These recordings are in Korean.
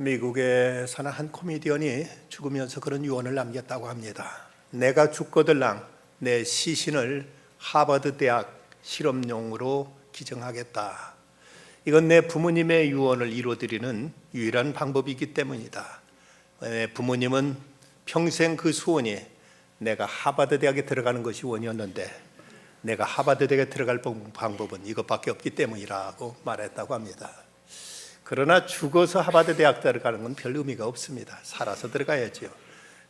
미국에 사는 한 코미디언이 죽으면서 그런 유언을 남겼다고 합니다. 내가 죽거들랑 내 시신을 하버드 대학 실험용으로 기증하겠다. 이건 내 부모님의 유언을 이루어드리는 유일한 방법이기 때문이다. 내 부모님은 평생 그 소원이 내가 하버드 대학에 들어가는 것이 원이었는데 내가 하버드 대학에 들어갈 방법은 이것밖에 없기 때문이라고 말했다고 합니다. 그러나 죽어서 하버드 대학 들어가는 건 별 의미가 없습니다. 살아서 들어가야지요.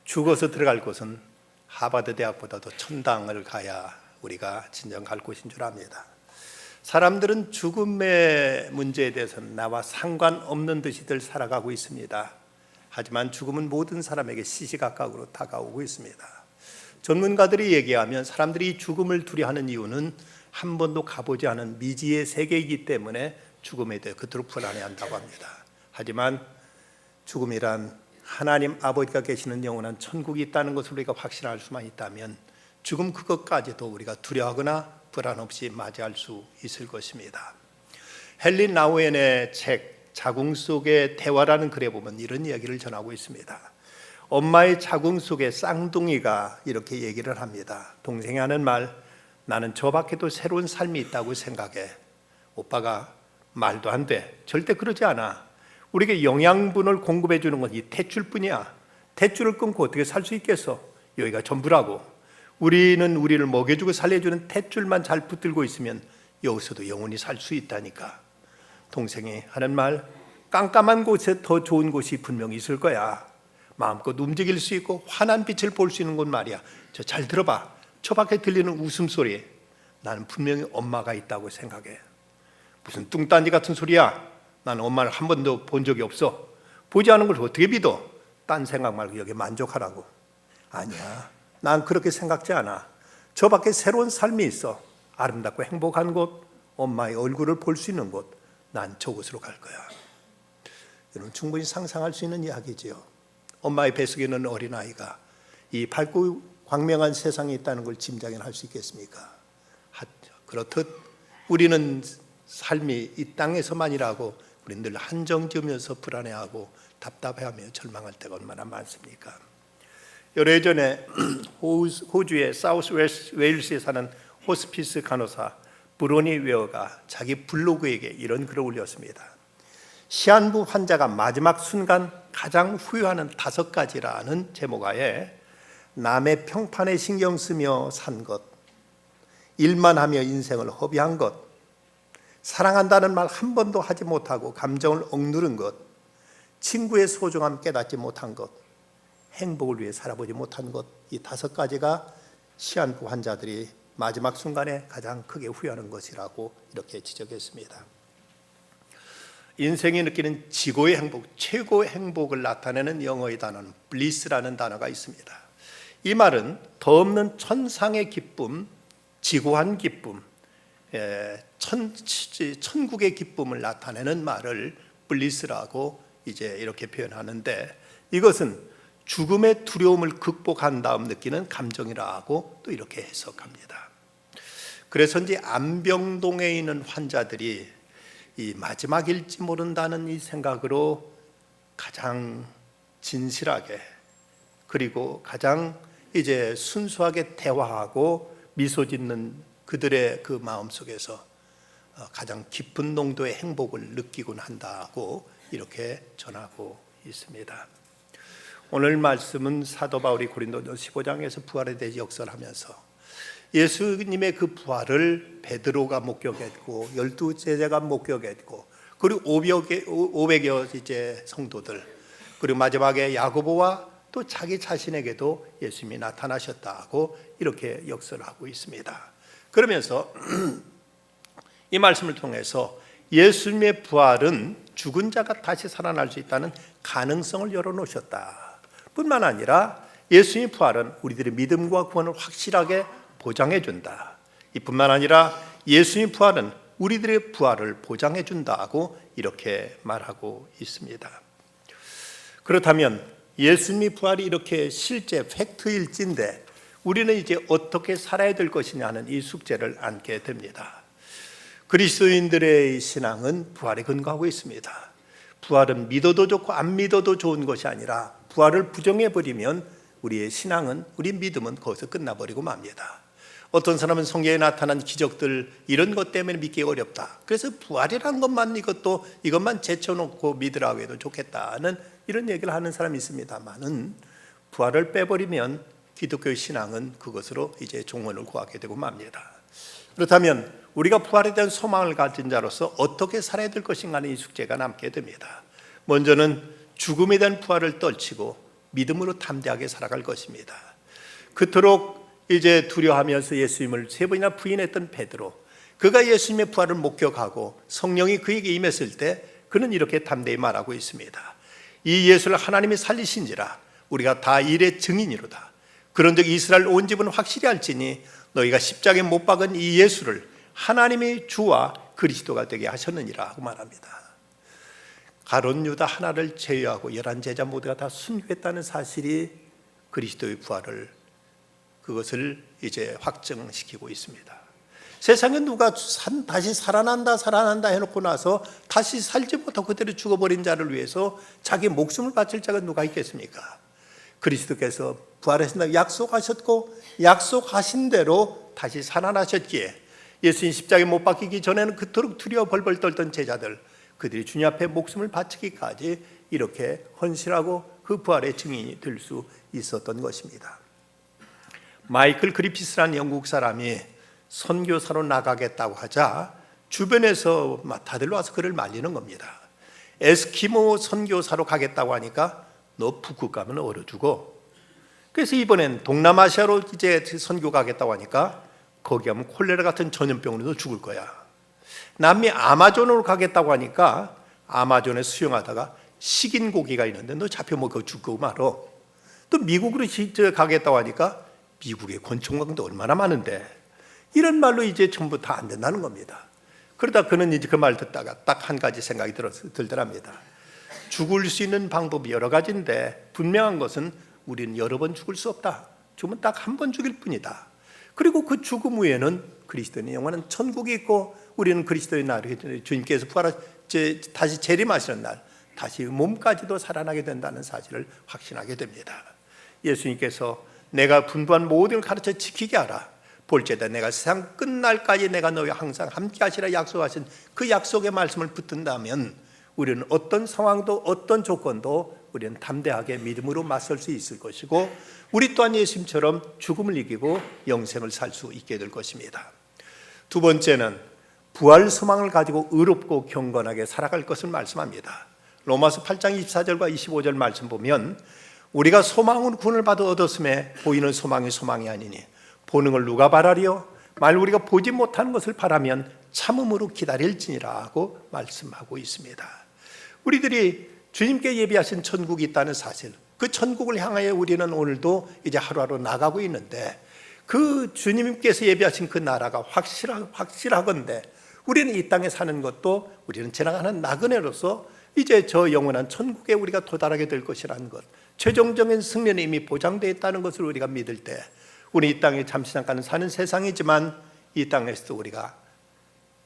죽어서 들어갈 곳은 하버드 대학보다도 천당을 가야 우리가 진정 갈 곳인 줄 압니다. 사람들은 죽음의 문제에 대해서는 나와 상관없는 듯이들 살아가고 있습니다. 하지만 죽음은 모든 사람에게 시시각각으로 다가오고 있습니다. 전문가들이 얘기하면 사람들이 죽음을 두려워하는 이유는 한 번도 가보지 않은 미지의 세계이기 때문에 죽음에 대해 그토록 불안해한다고 합니다. 하지만 죽음이란 하나님 아버지가 계시는 영원한 천국이 있다는 것을 우리가 확신할 수만 있다면 죽음 그것까지도 우리가 두려워하거나 불안 없이 맞이할 수 있을 것입니다. 헨리 나우엔의 책 자궁 속의 대화라는 글에 보면 이런 이야기를 전하고 있습니다. 엄마의 자궁 속에 쌍둥이가 이렇게 얘기를 합니다. 동생이 하는 말, 나는 저 밖에도 새로운 삶이 있다고 생각해. 오빠가 말도 안 돼. 절대 그러지 않아. 우리에게 영양분을 공급해 주는 건 이 탯줄뿐이야. 탯줄을 끊고 어떻게 살 수 있겠어? 여기가 전부라고. 우리는 우리를 먹여주고 살려주는 탯줄만 잘 붙들고 있으면 여기서도 영원히 살 수 있다니까. 동생이 하는 말, 깜깜한 곳에 더 좋은 곳이 분명히 있을 거야. 마음껏 움직일 수 있고 환한 빛을 볼 수 있는 곳 말이야. 저 잘 들어봐. 저 밖에 들리는 웃음소리, 나는 분명히 엄마가 있다고 생각해. 무슨 뚱딴지 같은 소리야. 나는 엄마를 한 번도 본 적이 없어. 보지 않은 걸 어떻게 믿어? 딴 생각 말고 여기 만족하라고. 아니야, 난 그렇게 생각지 않아. 저 밖에 새로운 삶이 있어. 아름답고 행복한 곳, 엄마의 얼굴을 볼 수 있는 곳, 난 저곳으로 갈 거야. 여러분 충분히 상상할 수 있는 이야기지요. 엄마의 뱃속에 있는 어린아이가 이 밝고 광명한 세상에 있다는 걸 짐작이나 할 수 있겠습니까? 그렇듯 우리는 삶이 이 땅에서만이라고 우리는 늘 한정지으면서 불안해하고 답답해하며 절망할 때가 얼마나 많습니까? 오래전에 호주의 사우스 웨일스에 사는 호스피스 간호사 브로니 웨어가 자기 블로그에게 이런 글을 올렸습니다. 시한부 환자가 마지막 순간 가장 후회하는 5가지라는 제목하에 남의 평판에 신경 쓰며 산 것, 일만 하며 인생을 허비한 것, 사랑한다는 말 한 번도 하지 못하고 감정을 억누른 것, 친구의 소중함 깨닫지 못한 것, 행복을 위해 살아보지 못한 것, 이 5가지가 시한부 환자들이 마지막 순간에 가장 크게 후회하는 것이라고 이렇게 지적했습니다. 인생이 느끼는 지고의 행복, 최고의 행복을 나타내는 영어의 단어는 bliss라는 단어가 있습니다. 이 말은 더 없는 천상의 기쁨, 지고한 기쁨, 천국의 기쁨을 나타내는 말을 bliss라고 이제 이렇게 표현하는데, 이것은 죽음의 두려움을 극복한 다음 느끼는 감정이라고 또 이렇게 해석합니다. 그래서인지 안병동에 있는 환자들이 이 마지막일지 모른다는 이 생각으로 가장 진실하게 그리고 가장 이제 순수하게 대화하고 미소 짓는 그들의 그 마음속에서 가장 깊은 농도의 행복을 느끼곤 한다고 이렇게 전하고 있습니다. 오늘 말씀은 사도 바울이 고린도전 15장에서 부활에 대해 역설하면서 예수님의 그 부활을 베드로가 목격했고 12제자가 목격했고 그리고 500여 이제 성도들 그리고 마지막에 야고보와 또 자기 자신에게도 예수님이 나타나셨다고 이렇게 역설하고 있습니다. 그러면서 이 말씀을 통해서 예수님의 부활은 죽은 자가 다시 살아날 수 있다는 가능성을 열어놓으셨다. 뿐만 아니라 예수님의 부활은 우리들의 믿음과 구원을 확실하게 보장해 준다. 이뿐만 아니라 예수님의 부활은 우리들의 부활을 보장해 준다고 이렇게 말하고 있습니다. 그렇다면 예수님의 부활이 이렇게 실제 팩트일진데 우리는 이제 어떻게 살아야 될 것이냐는 이 숙제를 안게 됩니다. 그리스도인들의 신앙은 부활에 근거하고 있습니다. 부활은 믿어도 좋고 안 믿어도 좋은 것이 아니라 부활을 부정해버리면 우리의 신앙은, 우리 믿음은 거기서 끝나버리고 맙니다. 어떤 사람은 성경에 나타난 기적들 이런 것 때문에 믿기 어렵다. 그래서 부활이라는 것만 이것만 제쳐놓고 믿으라고 해도 좋겠다는 이런 얘기를 하는 사람이 있습니다만은 부활을 빼버리면 기독교의 신앙은 그것으로 이제 종언을 구하게 되고 맙니다. 그렇다면 우리가 부활에 대한 소망을 가진 자로서 어떻게 살아야 될 것인가 하는 이 숙제가 남게 됩니다. 먼저는 죽음에 대한 부활을 떨치고 믿음으로 담대하게 살아갈 것입니다. 그토록 이제 두려워하면서 예수님을 3번이나 부인했던 베드로, 그가 예수님의 부활을 목격하고 성령이 그에게 임했을 때 그는 이렇게 담대히 말하고 있습니다. 이 예수를 하나님이 살리신지라 우리가 다 일의 증인이로다. 그런즉 이스라엘 온 집은 확실히 알지니 너희가 십자가에 못 박은 이 예수를 하나님의 주와 그리스도가 되게 하셨느니라 하고 말합니다. 가룟 유다 하나를 제외하고 11제자 모두가 다 순교했다는 사실이 그리스도의 부활을, 그것을 이제 확증시키고 있습니다. 세상에 누가 다시 살아난다 해놓고 나서 다시 살지 못하고 그대로 죽어버린 자를 위해서 자기 목숨을 바칠 자가 누가 있겠습니까? 그리스도께서 부활하신다고 약속하셨고 약속하신 대로 다시 살아나셨기에 예수님 십자가에 못 박히기 전에는 그토록 두려워 벌벌 떨던 제자들, 그들이 주님 앞에 목숨을 바치기까지 이렇게 헌신하고 그 부활의 증인이 될 수 있었던 것입니다. 마이클 그리피스라는 영국 사람이 선교사로 나가겠다고 하자 주변에서 다들 와서 그를 말리는 겁니다. 에스키모 선교사로 가겠다고 하니까 너 북극 가면 얼어 죽어. 그래서 이번엔 동남아시아로 이제 선교 가겠다고 하니까 거기 가면 콜레라 같은 전염병으로도 죽을 거야. 남미 아마존으로 가겠다고 하니까 아마존에 수영하다가 식인 고기가 있는데 너 잡혀 먹고 죽고 말어. 또 미국으로 가겠다고 하니까 미국의 권총광도 얼마나 많은데, 이런 말로 이제 전부 다 안 된다는 겁니다. 그러다 그는 이제 그 말 듣다가 딱 한 가지 생각이 들더랍니다. 죽을 수 있는 방법이 여러 가지인데 분명한 것은 우리는 여러 번 죽을 수 없다. 죽으면 딱 한 번 죽일 뿐이다. 그리고 그 죽음 후에는 그리스도인의 영원한 천국이 있고 우리는 그리스도의 날, 주님께서 다시 재림하시는 날 다시 몸까지도 살아나게 된다는 사실을 확신하게 됩니다. 예수님께서 내가 분부한 모든 걸 가르쳐 지키게 하라. 볼지어다 내가 세상 끝날까지 내가 너희와 항상 함께 하시라 약속하신 그 약속의 말씀을 붙든다면 우리는 어떤 상황도 어떤 조건도 우리는 담대하게 믿음으로 맞설 수 있을 것이고 우리 또한 예수님처럼 죽음을 이기고 영생을 살 수 있게 될 것입니다. 두 번째는 부활 소망을 가지고 의롭고 경건하게 살아갈 것을 말씀합니다. 로마서 8장 24절과 25절 말씀 보면 우리가 소망으로 구원을 받아 얻었음에 보이는 소망이 소망이 아니니 보는 걸 누가 바라리요? 만일 우리가 보지 못하는 것을 바라면 참음으로 기다릴지니라 하고 말씀하고 있습니다. 우리들이 주님께 예비하신 천국이 있다는 사실, 그 천국을 향하여 우리는 오늘도 이제 하루하루 나가고 있는데 그 주님께서 예비하신 그 나라가 확실하건대 우리는 이 땅에 사는 것도 우리는 지나가는 나그네로서 이제 저 영원한 천국에 우리가 도달하게 될 것이라는 것, 최종적인 승리는 이미 보장되어 있다는 것을 우리가 믿을 때 우리 이 땅에 잠시 잠깐 사는 세상이지만 이 땅에서도 우리가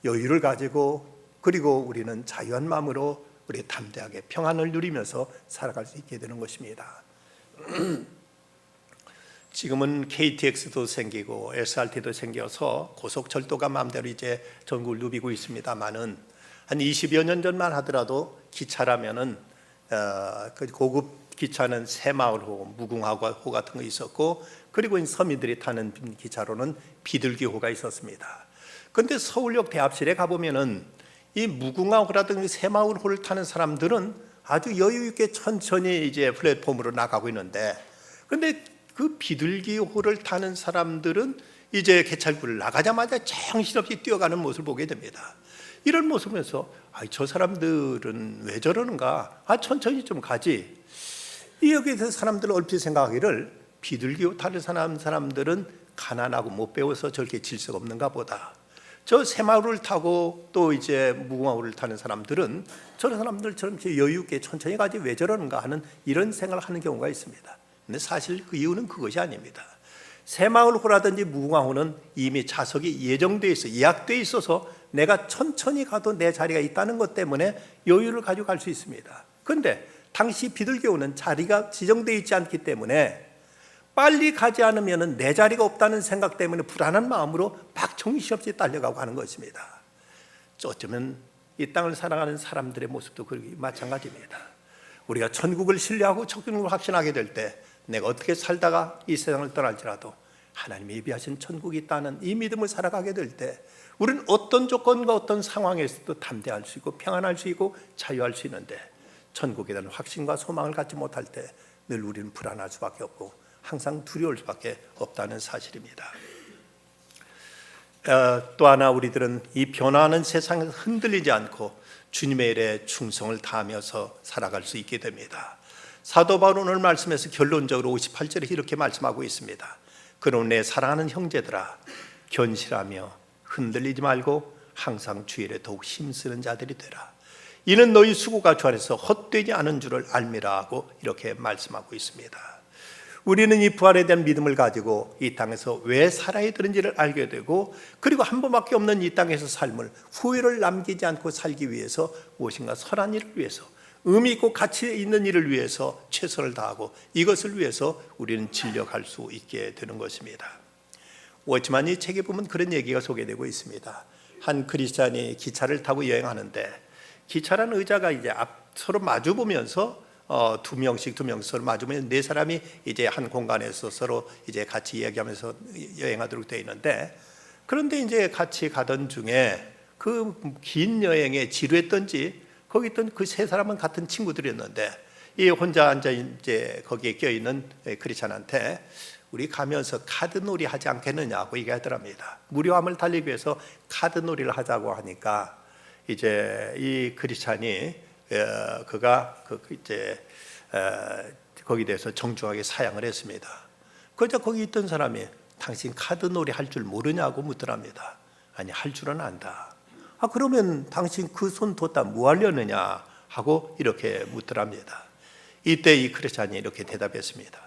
여유를 가지고 그리고 우리는 자유한 마음으로 우리 담대하게 평안을 누리면서 살아갈 수 있게 되는 것입니다. 지금은 KTX도 생기고 SRT도 생겨서 고속철도가 마음대로 이제 전국을 누비고 있습니다만은 한 20여 년 전만 하더라도 기차라면은 그 고급 기차는 새마을호, 무궁화호 같은 거 있었고 그리고 서민들이 타는 기차로는 비둘기호가 있었습니다. 그런데 서울역 대합실에 가보면은 이 무궁화호라든지 새마을호를 타는 사람들은 아주 여유 있게 천천히 이제 플랫폼으로 나가고 있는데, 그런데 그 비둘기호를 타는 사람들은 이제 개찰구를 나가자마자 정신없이 뛰어가는 모습을 보게 됩니다. 이런 모습에서 저 사람들은 왜 저러는가? 천천히 좀 가지. 여기서 사람들은 얼핏 생각하기를 비둘기호 타는 사람들은 가난하고 못 배워서 저렇게 질서가 없는가 보다. 저 새마을을 타고 또 이제 무궁화호를 타는 사람들은 저런 사람들처럼 여유 있게 천천히 가지 왜 저러는가 하는 이런 생각을 하는 경우가 있습니다. 근데 사실 그 이유는 그것이 아닙니다. 새마을호라든지 무궁화호는 이미 좌석이 예정되어 있어 예약되어 있어서 내가 천천히 가도 내 자리가 있다는 것 때문에 여유를 가지고 갈 수 있습니다. 그런데 당시 비둘기호는 자리가 지정되어 있지 않기 때문에 빨리 가지 않으면 내 자리가 없다는 생각 때문에 불안한 마음으로 막 정신없이 달려가고 하는 것입니다. 어쩌면 이 땅을 살아가는 사람들의 모습도 마찬가지입니다. 우리가 천국을 신뢰하고 천국을 확신하게 될 때 내가 어떻게 살다가 이 세상을 떠날지라도 하나님이 예비하신 천국이 있다는 이 믿음을 살아가게 될 때 우리는 어떤 조건과 어떤 상황에서도 담대할 수 있고 평안할 수 있고 자유할 수 있는데, 천국에 대한 확신과 소망을 갖지 못할 때 늘 우리는 불안할 수밖에 없고 항상 두려울 수밖에 없다는 사실입니다. 또 하나, 우리들은 이 변화하는 세상에서 흔들리지 않고 주님의 일에 충성을 다하면서 살아갈 수 있게 됩니다. 사도 바울은 오늘 말씀에서 결론적으로 58절에 이렇게 말씀하고 있습니다. 그러므로 내 사랑하는 형제들아, 견실하며 흔들리지 말고 항상 주 일에 더욱 힘쓰는 자들이 되라. 이는 너희 수고가 주 안에서 헛되지 않은 줄을 알미라 하고 이렇게 말씀하고 있습니다. 우리는 이 부활에 대한 믿음을 가지고 이 땅에서 왜 살아야 되는지를 알게 되고, 그리고 한 번밖에 없는 이 땅에서 삶을 후회를 남기지 않고 살기 위해서 무엇인가 선한 일을 위해서, 의미 있고 가치 있는 일을 위해서 최선을 다하고 이것을 위해서 우리는 진력할 수 있게 되는 것입니다. 워치만이 책에 보면 그런 얘기가 소개되고 있습니다. 한 크리스찬이 기차를 타고 여행하는데 기차라는 의자가 이제 서로 마주 보면서 두 명씩 서로 마주보면 네 사람이 이제 한 공간에서 서로 이제 같이 이야기하면서 여행하도록 되어 있는데, 그런데 이제 같이 가던 중에 그 긴 여행에 지루했던지 거기 있던 그 세 사람은 같은 친구들이었는데, 이 혼자 앉아 이제 거기에 껴 있는 크리스찬한테 우리 가면서 카드놀이 하지 않겠느냐고 얘기하더랍니다. 무료함을 달리기 위해서 카드놀이를 하자고 하니까 이제 이 크리스찬이 그가 이제 거기에 대해서 정중하게 사양을 했습니다. 그러자 거기 있던 사람이 당신 카드놀이 할 줄 모르냐고 묻더랍니다. 아니, 할 줄은 안다. 그러면 당신 그 손 뒀다 뭐 하려느냐 하고 이렇게 묻더랍니다. 이때 이 크리스찬이 이렇게 대답했습니다.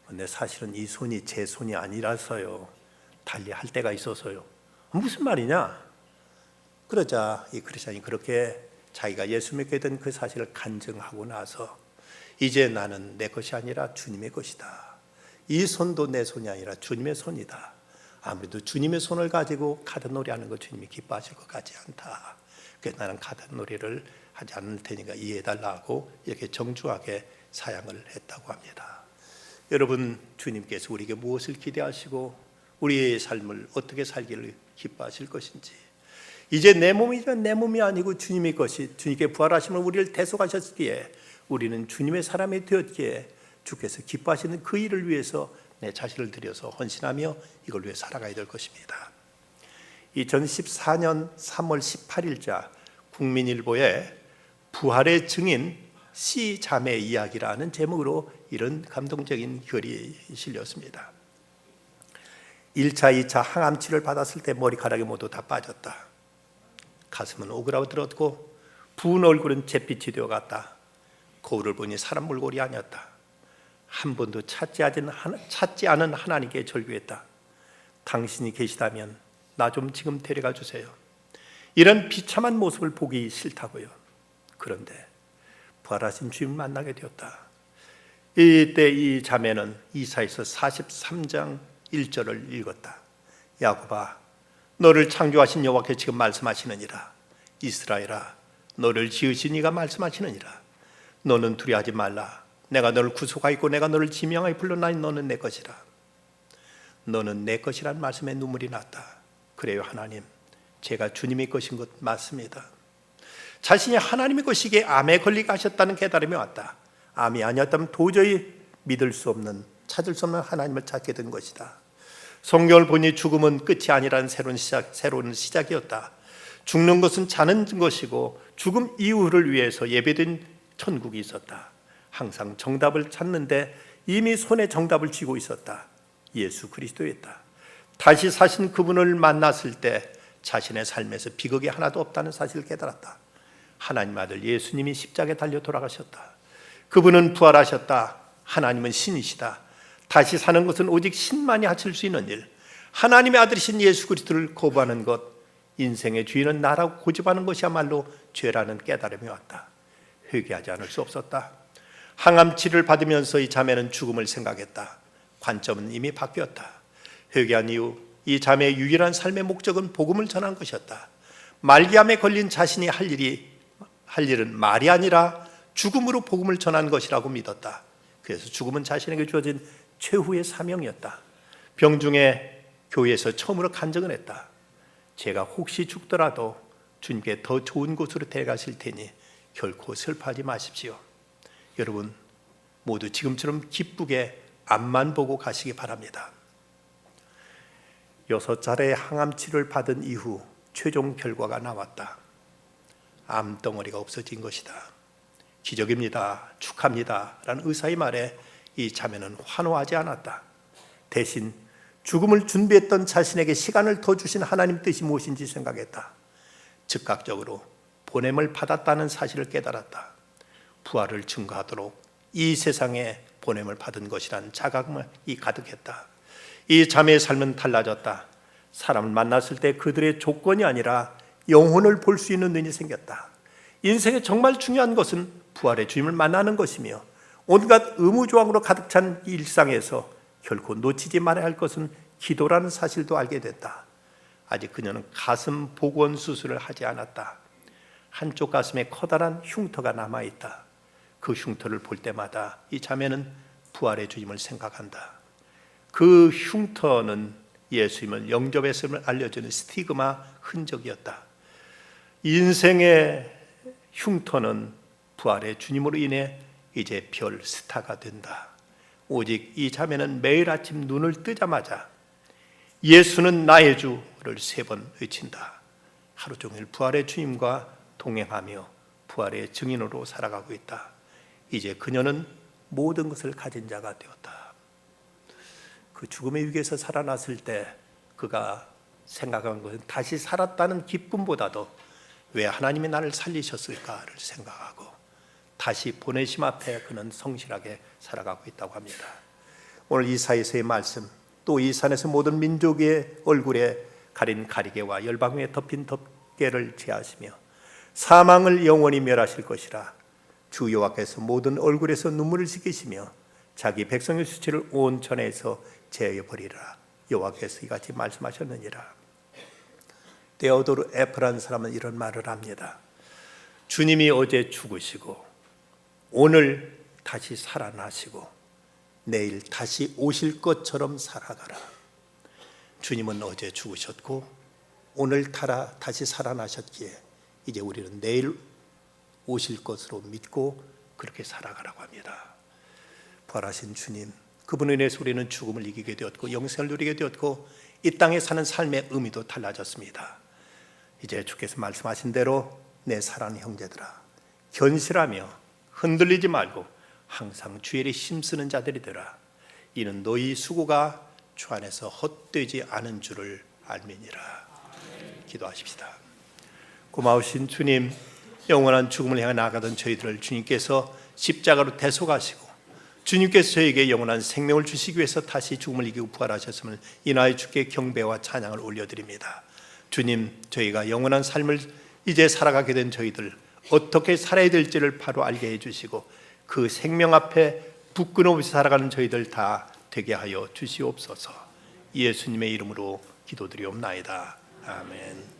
근데 사실은 이 손이 제 손이 아니라서요, 달리 할 때가 있어서요. 무슨 말이냐? 그러자 이 크리스찬이 그렇게 자기가 예수 믿게 된 그 사실을 간증하고 나서 이제 나는 내 것이 아니라 주님의 것이다. 이 손도 내 손이 아니라 주님의 손이다. 아무래도 주님의 손을 가지고 카드놀이 하는 거 주님이 기뻐하실 것 같지 않다. 그래서 나는 카드놀이를 하지 않을 테니까 이해해달라고 이렇게 정중하게 사양을 했다고 합니다. 여러분, 주님께서 우리에게 무엇을 기대하시고 우리의 삶을 어떻게 살기를 기뻐하실 것인지, 이제 내 몸이지만 내 몸이 아니고 주님의 것이, 주님께 부활하심을 우리를 대속하셨기에 우리는 주님의 사람이 되었기에 주께서 기뻐하시는 그 일을 위해서 내 자신을 들여서 헌신하며 이걸 위해 살아가야 될 것입니다. 2014년 3월 18일자 국민일보에 부활의 증인 C 자매 이야기라는 제목으로 이런 감동적인 글이 실렸습니다. 1차, 2차 항암치료를 받았을 때 머리카락이 모두 다 빠졌다. 가슴은 오그라들었고 부은 얼굴은 잿빛이 되어갔다. 거울을 보니 사람 몰골이 아니었다. 한 번도 찾지 않은 하나님께 절규했다. 당신이 계시다면 나 좀 지금 데려가 주세요. 이런 비참한 모습을 보기 싫다고요. 그런데 부활하신 주님을 만나게 되었다. 이때 이 자매는 이사야서 43장 1절을 읽었다. 야곱아, 너를 창조하신 여호와께서 지금 말씀하시느니라. 이스라엘아, 너를 지으신 이가 말씀하시느니라. 너는 두려워하지 말라. 내가 너를 구속하였고 내가 너를 지명하여 불러나니 너는 내 것이라. 너는 내 것이란 말씀에 눈물이 났다. 그래요, 하나님, 제가 주님의 것인 것 맞습니다. 자신이 하나님의 것이기에 암에 걸리게 하셨다는 깨달음이 왔다. 암이 아니었다면 도저히 믿을 수 없는, 찾을 수 없는 하나님을 찾게 된 것이다. 성경을 보니 죽음은 끝이 아니라는 새로운 시작이었다. 죽는 것은 자는 것이고 죽음 이후를 위해서 예배된 천국이 있었다. 항상 정답을 찾는데 이미 손에 정답을 쥐고 있었다. 예수 그리스도였다. 다시 사신 그분을 만났을 때 자신의 삶에서 비극이 하나도 없다는 사실을 깨달았다. 하나님 아들 예수님이 십자가에 달려 돌아가셨다. 그분은 부활하셨다. 하나님은 신이시다. 다시 사는 것은 오직 신만이 하실 수 있는 일, 하나님의 아들이신 예수 그리스도를 거부하는 것, 인생의 주인은 나라고 고집하는 것이야말로 죄라는 깨달음이 왔다. 회개하지 않을 수 없었다. 항암치를 받으면서 이 자매는 죽음을 생각했다. 관점은 이미 바뀌었다. 회개한 이후 이 자매의 유일한 삶의 목적은 복음을 전한 것이었다. 말기암에 걸린 자신이 할 일은 말이 아니라 죽음으로 복음을 전한 것이라고 믿었다. 그래서 죽음은 자신에게 주어진 최후의 사명이었다. 병중에 교회에서 처음으로 간증을 했다. 제가 혹시 죽더라도 주님께 더 좋은 곳으로 데려가실 테니 결코 슬퍼하지 마십시오. 여러분 모두 지금처럼 기쁘게 앞만 보고 가시기 바랍니다. 6차례의 항암치료를 받은 이후 최종 결과가 나왔다. 암덩어리가 없어진 것이다. 기적입니다. 축하합니다. 라는 의사의 말에 이 자매는 환호하지 않았다. 대신 죽음을 준비했던 자신에게 시간을 더 주신 하나님 뜻이 무엇인지 생각했다. 즉각적으로 보냄을 받았다는 사실을 깨달았다. 부활을 증거하도록 이 세상에 보냄을 받은 것이란 자각이 가득했다. 이 자매의 삶은 달라졌다. 사람을 만났을 때 그들의 조건이 아니라 영혼을 볼 수 있는 눈이 생겼다. 인생에 정말 중요한 것은 부활의 주님을 만나는 것이며 온갖 의무조항으로 가득 찬 일상에서 결코 놓치지 말아야 할 것은 기도라는 사실도 알게 됐다. 아직 그녀는 가슴 복원 수술을 하지 않았다. 한쪽 가슴에 커다란 흉터가 남아있다. 그 흉터를 볼 때마다 이 자매는 부활의 주님을 생각한다. 그 흉터는 예수님을 영접했음을 알려주는 스티그마 흔적이었다. 인생의 흉터는 부활의 주님으로 인해 이제 별 스타가 된다. 오직 이 자매는 매일 아침 눈을 뜨자마자 예수는 나의 주를 3번 외친다. 하루 종일 부활의 주님과 동행하며 부활의 증인으로 살아가고 있다. 이제 그녀는 모든 것을 가진 자가 되었다. 그 죽음의 위기에서 살아났을 때 그가 생각한 것은 다시 살았다는 기쁨보다도 왜 하나님이 나를 살리셨을까를 생각하고 다시 보내심 앞에 그는 성실하게 살아가고 있다고 합니다. 오늘 이사야서의 말씀, 또 이 산에서 모든 민족의 얼굴에 가린 가리개와 열방 위에 덮인 덮개를 제하시며 사망을 영원히 멸하실 것이라. 주 여호와께서 모든 얼굴에서 눈물을 씻기시며 자기 백성의 수치를 온 전에서 제하여 버리라. 여호와께서 이같이 말씀하셨느니라. 데오도르 에프라는 사람은 이런 말을 합니다. 주님이 어제 죽으시고 오늘 다시 살아나시고 내일 다시 오실 것처럼 살아가라. 주님은 어제 죽으셨고 오늘 다시 살아나셨기에 이제 우리는 내일 오실 것으로 믿고 그렇게 살아가라고 합니다. 부활하신 주님, 그분을 인해서 우리는 죽음을 이기게 되었고 영생을 누리게 되었고 이 땅에 사는 삶의 의미도 달라졌습니다. 이제 주께서 말씀하신 대로 내 사랑하는 형제들아, 견실하며 흔들리지 말고 항상 주의 일에 힘쓰는 자들이 되라. 이는 너희 수고가 주 안에서 헛되지 않은 줄을 알미니라. 기도하십시다. 고마우신 주님, 영원한 죽음을 향해 나아가던 저희들을 주님께서 십자가로 대속하시고 주님께서 저에게 영원한 생명을 주시기 위해서 다시 죽음을 이기고 부활하셨음을 인하여 주께 경배와 찬양을 올려드립니다. 주님, 저희가 영원한 삶을 이제 살아가게 된 저희들 어떻게 살아야 될지를 바로 알게 해주시고 그 생명 앞에 부끄럼 없이 살아가는 저희들 다 되게 하여 주시옵소서. 예수님의 이름으로 기도드리옵나이다. 아멘.